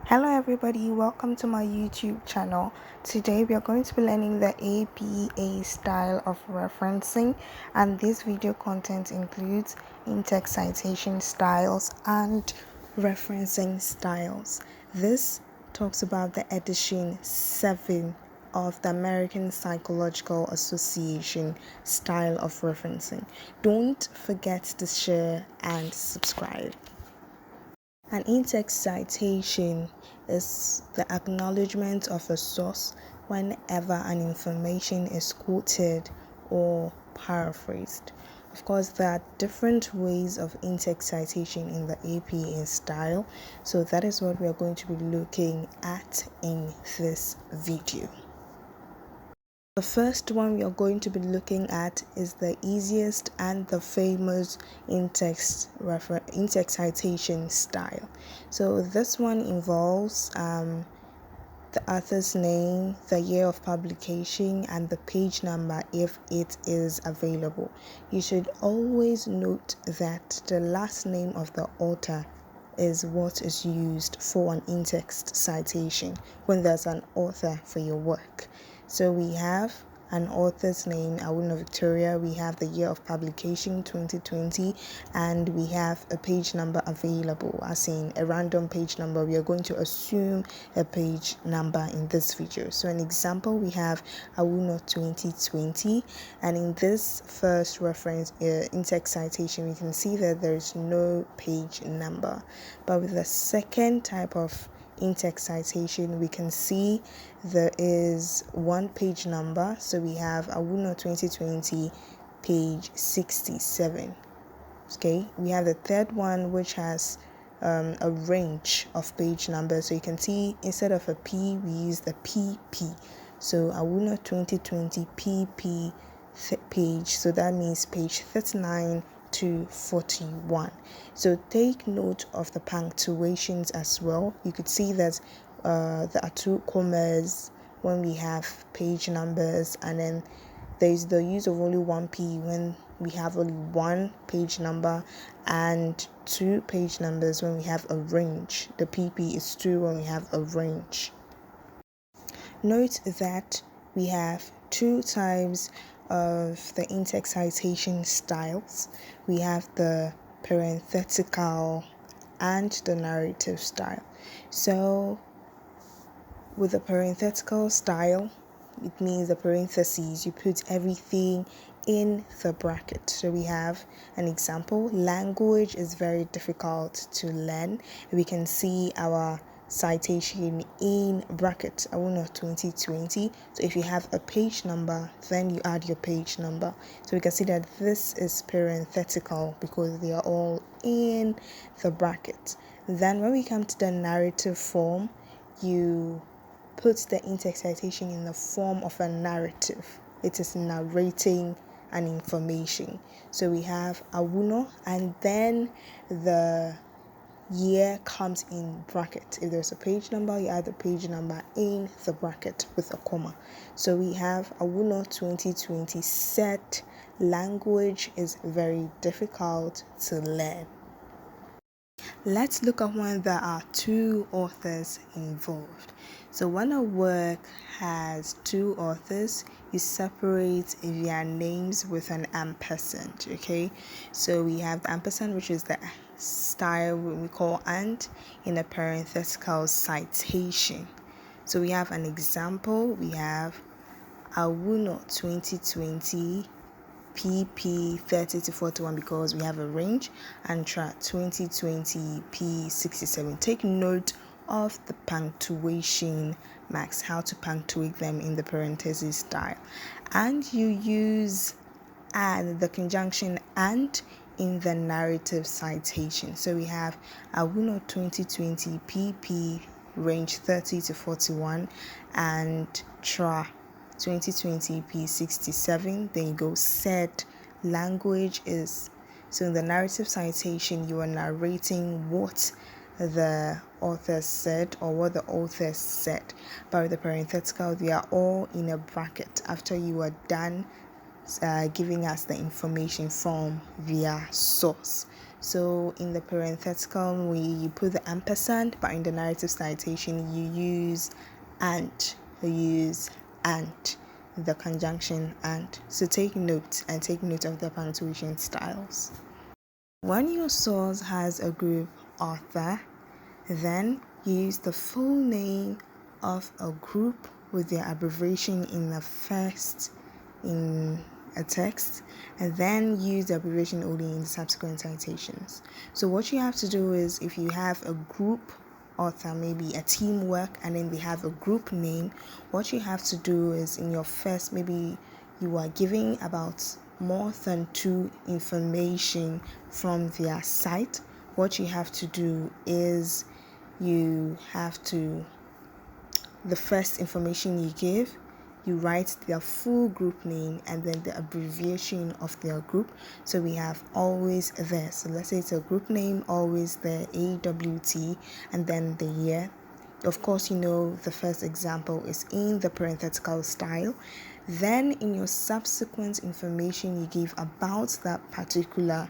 Hello everybody, welcome to my YouTube channel. Today we are going to be learning the APA style of referencing, and this video content includes in-text citation styles and referencing styles. This talks about the edition 7 of the American Psychological Association style of referencing. Don't forget to share and subscribe. An in-text citation is the acknowledgement of a source whenever an information is quoted or paraphrased. Of course, there are different ways of in-text citation in the APA style, so that is what we are going to be looking at in this video. The first one we are going to be looking at is the easiest and the famous in-text citation style. So this one involves the author's name, the year of publication, and the page number if it is available. You should always note that the last name of the author is what is used for an in-text citation when there's an author for your work. So we have an author's name, Awuno Victoria, we have the year of publication 2020, and we have a page number available, as in a random page number. We are going to assume a page number in this video. So an example, we have Awuno 2020, and in this first reference in-text citation, we can see that there is no page number. But with the second type of in-text citation, we can see there is one page number. So we have Awuno 2020 page 67. Okay, we have the third one which has a range of page numbers. So you can see instead of a P we use the PP. So Awuno 2020 PP page, so that means page 39 to 41. So take note of the punctuations as well. You could see that there are two commas when we have page numbers, and then there's the use of only one P when we have only one page number, and two page numbers when we have a range. The PP is 2 when we have a range. Note that we have two types of the in-text citation styles. We have the parenthetical and the narrative style. So with the parenthetical style, it means the parentheses, you put everything in the bracket. So we have an example. Language is very difficult to learn. We can see our citation in bracket, Awuno 2020. So if you have a page number, then you add your page number. So we can see that this is parenthetical because they are all in the bracket. Then when we come to the narrative form, you put the in-text citation in the form of a narrative. It is narrating an information. So we have Awuno, and then the year comes in bracket. If there's a page number, you add the page number in the bracket with a comma. So we have Awuno 2020 set, language is very difficult to learn. Let's look at when there are two authors involved. So when a work has two authors, you separate their names with an ampersand, okay? So we have the ampersand, which is the style we call and in a parenthetical citation. So we have an example. We have Awuno 2020 PP 30 to 41 because we have a range, and 2020 P67. Take note of the punctuation marks, how to punctuate them in the parentheses style, and you use and the conjunction and in the narrative citation. So we have Awuno 2020 PP range 30 to 41 and 2020 P67. Then you go set, language is, so in the narrative citation you are narrating what the author said or what the author said, but with the parenthetical they are all in a bracket after you are done giving us the information from their source. So in the parenthetical, you put the ampersand, but in the narrative citation, you use and. You use and, the conjunction and. So take note of the punctuation styles. When your source has a group author, then use the full name of a group with their abbreviation in a text, and then use the abbreviation only in the subsequent citations. So what you have to do is, if you have a group author, maybe a teamwork, and then they have a group name, what you have to do is, in your first, maybe you are giving about more than 2 information from their site, what you have to do is the first information you give, you write their full group name and then the abbreviation of their group. So we have always there. So let's say it's a group name, always there, AWT, and then the year. Of course, the first example is in the parenthetical style. Then in your subsequent information you give about that particular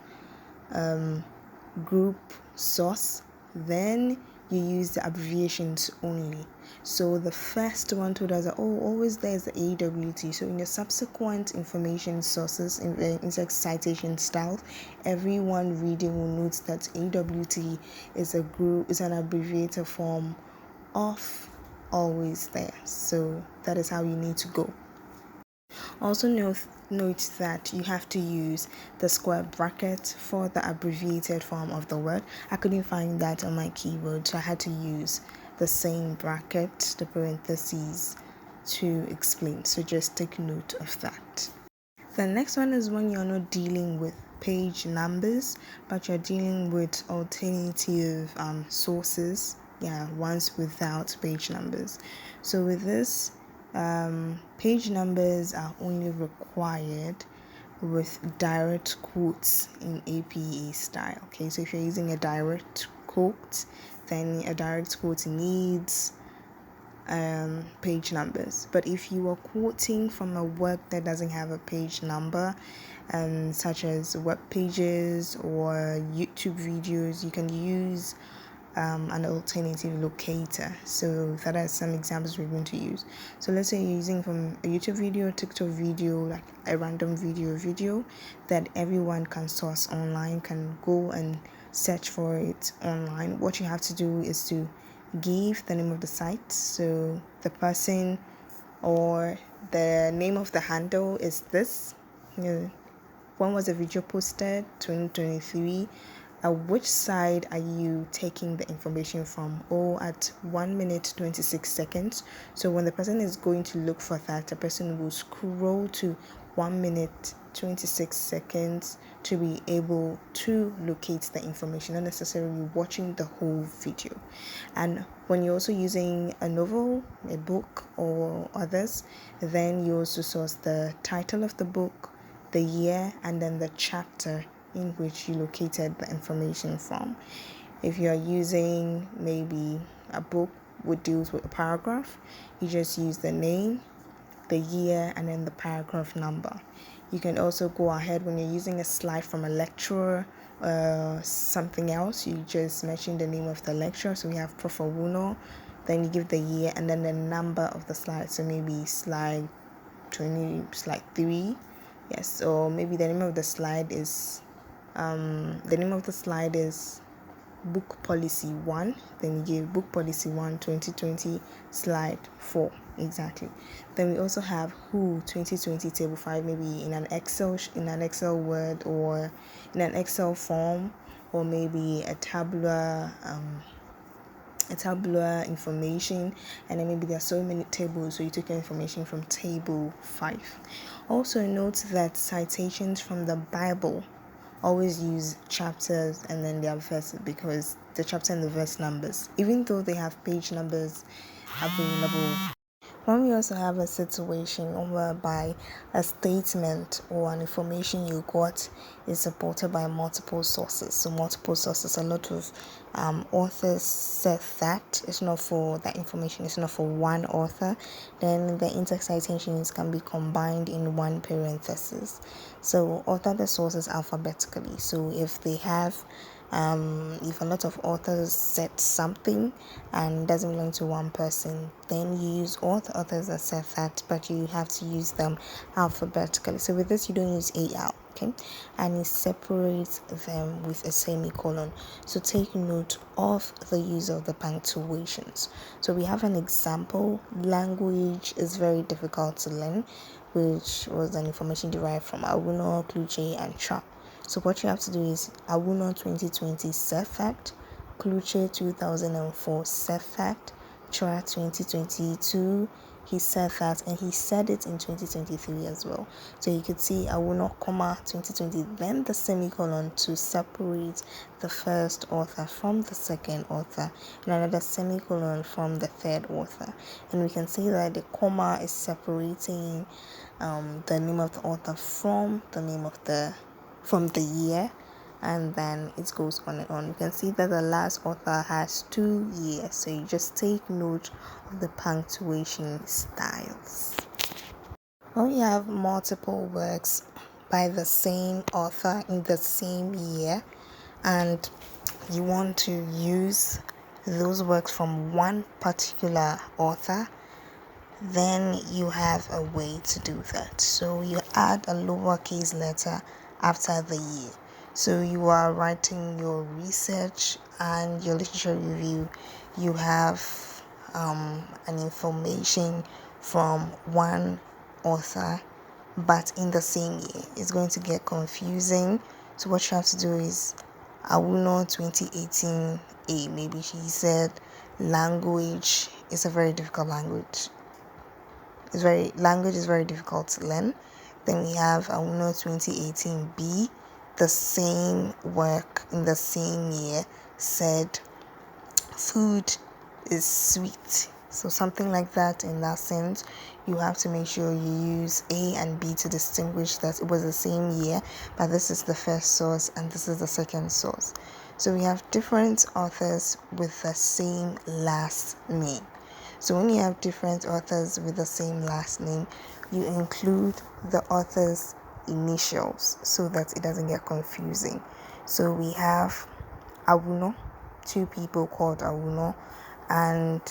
group source, then you use the abbreviations only. So the first one told us that always there is the AWT. So in your subsequent information sources in citation style, everyone reading will note that AWT is an abbreviated form of always there. So that is how you need to go. Also note that you have to use the square bracket for the abbreviated form of the word. I couldn't find that on my keyboard, so I had to use the same bracket, the parentheses, to explain. So just take note of that. The next one is when you're not dealing with page numbers, but you're dealing with alternative sources, ones without page numbers. So with this, page numbers are only required with direct quotes in APA style. Okay, so if you're using a direct quote, then a direct quote needs page numbers. But if you are quoting from a work that doesn't have a page number, such as web pages or YouTube videos, you can use an alternative locator. So that are some examples we're going to use. So let's say you're using from a YouTube video, TikTok video, like a random video that everyone can source online, can go and search for it online. What you have to do is to give the name of the site. So the person or the name of the handle is this. When was the video posted? 2023. Which side are you taking the information from? At 1 minute 26 seconds. So when the person is going to look for that, the person will scroll to 1 minute 26 seconds to be able to locate the information, not necessarily watching the whole video. And when you're also using a novel, a book, or others, then you also source the title of the book, the year, and then the chapter in which you located the information from. If you are using maybe a book which deals with a paragraph, you just use the name, the year, and then the paragraph number. You can also go ahead when you're using a slide from a lecturer, something else, you just mention the name of the lecturer. So we have Prof. Wuno, then you give the year and then the number of the slide. So maybe slide 20, slide 3. Yes, or maybe the name of the slide is Book Policy 1. Then you give Book Policy 1 2020 slide 4. Exactly. Then we also have Who 2020 table 5, maybe in an Excel word, or in an Excel form, or maybe a tabular information, and then maybe there are so many tables, so you take your information from table 5. Also note that citations from the Bible always use chapters and then their verses, because the chapter and the verse numbers, even though they have page numbers available When we also have a situation whereby a statement or an information you got is supported by multiple sources. So multiple sources, a lot of authors said that it's not for that information, it's not for one author, then the in-text citations can be combined in one parenthesis. So author the sources alphabetically. So if they have if a lot of authors said something and doesn't belong to one person, then you use all the authors that said that, but you have to use them alphabetically. So with this, you don't use AL, okay? And you separate them with a semicolon. So take note of the use of the punctuations. So we have an example. Language is very difficult to learn, which was an information derived from Awuno, Kluche, and Cha. So what you have to do is Awuno 2020 said fact, Kluche 2004 said fact, Chra 2022 he said that, and he said it in 2023 as well. So you could see Awuno, 2020, then the semicolon to separate the first author from the second author, and another semicolon from the third author. And we can see that the comma is separating the name of the author from the year, and then it goes on and on. You can see that the last author has 2 years, so you just take note of the punctuation styles. When you have multiple works by the same author in the same year, and you want to use those works from one particular author, then you have a way to do that. So you add a lowercase letter after the year. So you are writing your research and your literature review. You have an information from one author, but in the same year. It's going to get confusing. So what you have to do is Awuno 2018A. Maybe she said language is a very difficult language. Language is very difficult to learn. Then we have Awuno 2018B, the same work in the same year, said food is sweet. So something like that. In that sense, you have to make sure you use A and B to distinguish that it was the same year, but this is the first source and this is the second source. So we have different authors with the same last name. So when you have different authors with the same last name, you include the author's initials so that it doesn't get confusing. So we have Awuno, 2 people called Awuno, and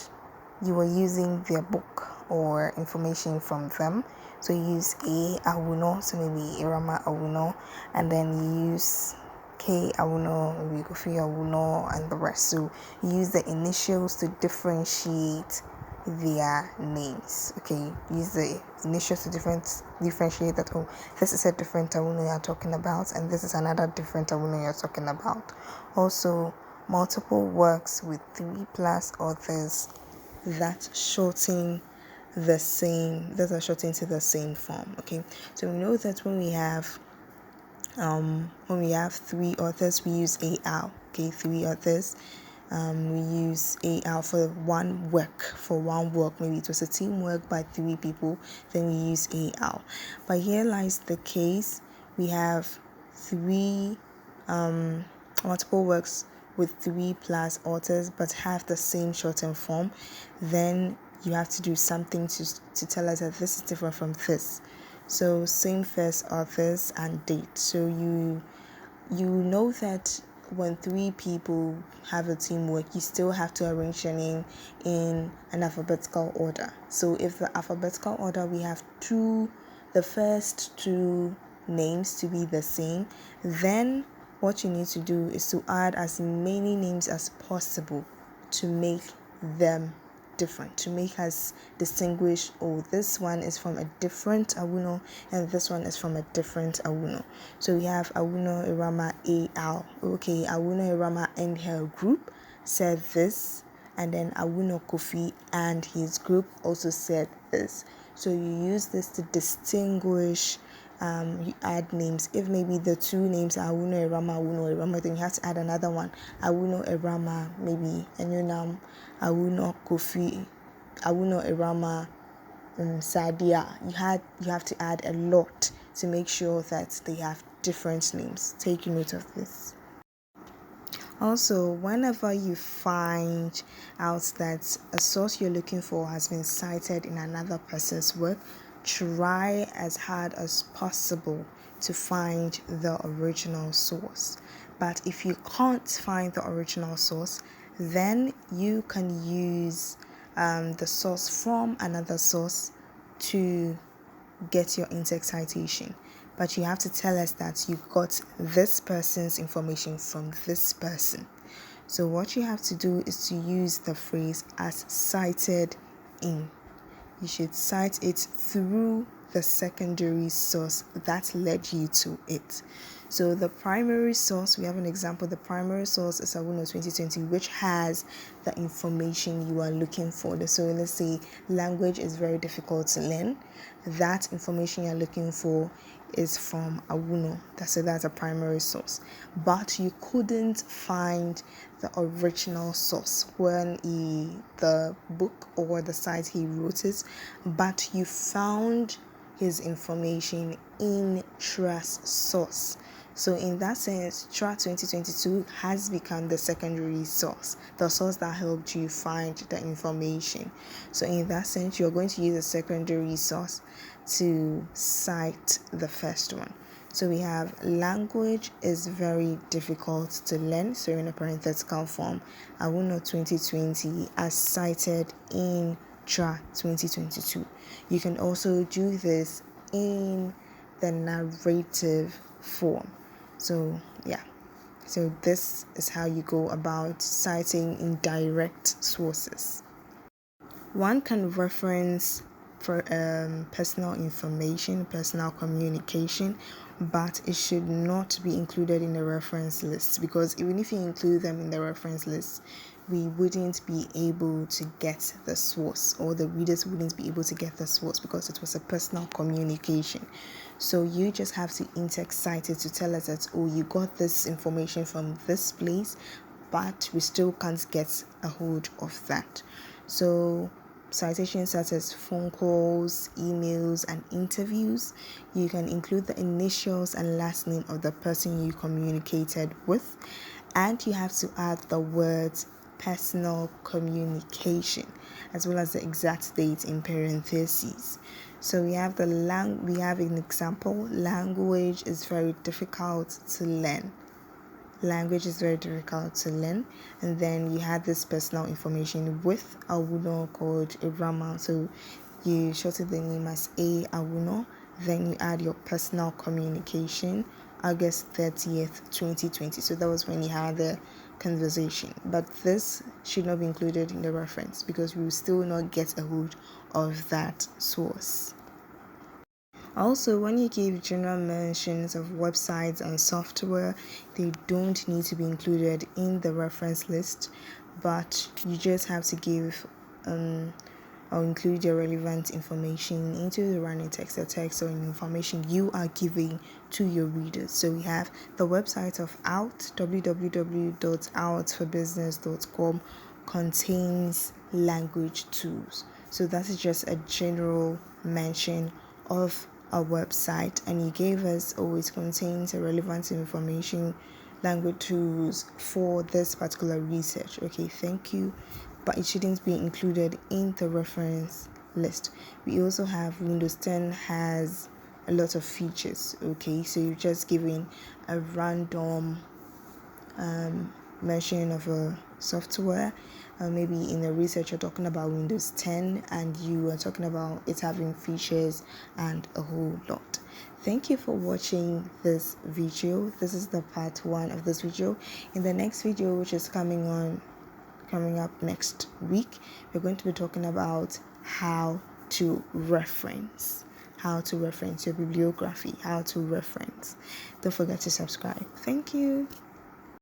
you were using their book or information from them. So you use A Awuno, so maybe Irama Awuno, and then you use K Awuno, maybe Kofi Awuno, and the rest. So you use the initials to differentiate their names. Okay, use the initials to differentiate that, oh, this is a different Awuno you're talking about, and this is another different Awuno you're talking about. Also, multiple works with 3+ authors that shorten the same, that are shortened to the same form. Okay, so we know that when we have 3 authors, we use AL. Okay, 3 authors. We use AL for one work. Maybe it was a teamwork by 3 people, then we use AL. But here lies the case. We have 3 multiple works with 3+ authors but have the same shortened form. Then you have to do something to tell us that this is different from this. So same first authors and date. So you know that when 3 people have a teamwork, you still have to arrange your name in an alphabetical order. So if the alphabetical order, we have the first 2 names to be the same, then what you need to do is to add as many names as possible to make them different, to make us distinguish, oh, this one is from a different Awuno and this one is from a different Awuno. So we have Awuno Irama AL. Okay, Awuno Irama and her group said this, and then Awuno Kofi and his group also said this. So you use this to distinguish. You add names. If maybe the 2 names are Awuno Irama, then you have to add another one. Awuno Irama, maybe Enyonam, Awuno Kofi, Awuno Irama, Sadia. You have to add a lot to make sure that they have different names. Take note of this. Also, whenever you find out that a source you're looking for has been cited in another person's work, try as hard as possible to find the original source. But if you can't find the original source, then you can use the source from another source to get your in-text citation. But you have to tell us that you got this person's information from this person. So what you have to do is to use the phrase as cited in. You should cite it through the secondary source that led you to it. So the primary source, we have an example. The primary source is Awuno 2020, which has the information you are looking for. So let's say language is very difficult to learn. That information you're looking for is from Awuno. That's a primary source. But you couldn't find the original source when the book or the site he wrote it, but you found his information in Tra's source. So in that sense, Tra 2022 has become the secondary source, the source that helped you find the information. So in that sense, you're going to use a secondary source to cite the first one. So we have language is very difficult to learn. So in a parenthetical form, Awuno 2020 as cited in Tra 2022. You can also do this in the narrative form. So so this is how you go about citing indirect sources. One can reference for personal information, personal communication, but it should not be included in the reference list, because even if you include them in the reference list, we wouldn't be able to get the source, or the readers wouldn't be able to get the source, because it was a personal communication. So you just have to in-text cite it to tell us that, oh, you got this information from this place, but we still can't get a hold of that. So citations such as phone calls, emails, and interviews, you can include the initials and last name of the person you communicated with, and you have to add the words personal communication as well as the exact date in parentheses. So we have we have an example. Language is very difficult to learn. Language is very difficult to learn. And then you had this personal information with Awuno called Irama. So you shorted the name as A Awuno. Then you add your personal communication, August 30th, 2020. So that was when you had the conversation. But this should not be included in the reference, because we will still not get a hold of that source. Also, when you give general mentions of websites and software, they don't need to be included in the reference list, but you just have to give or include your relevant information into the running text, the text or information you are giving to your readers. So we have the website of Out, www.outforbusiness.com, contains language tools. So that is just a general mention of a website, and you gave us always contains a relevant information, language tools for this particular research. Okay, thank you, but it shouldn't be included in the reference list. We also have Windows 10 has a lot of features. Okay, so you're just giving a random mention of a software. Maybe in the research you're talking about Windows 10 and you are talking about it having features and a whole lot. Thank you for watching this video. This is the part 1 of this video. In the next video, which is coming up next week, we're going to be talking about how to reference your bibliography, how to reference. Don't forget to subscribe. Thank you.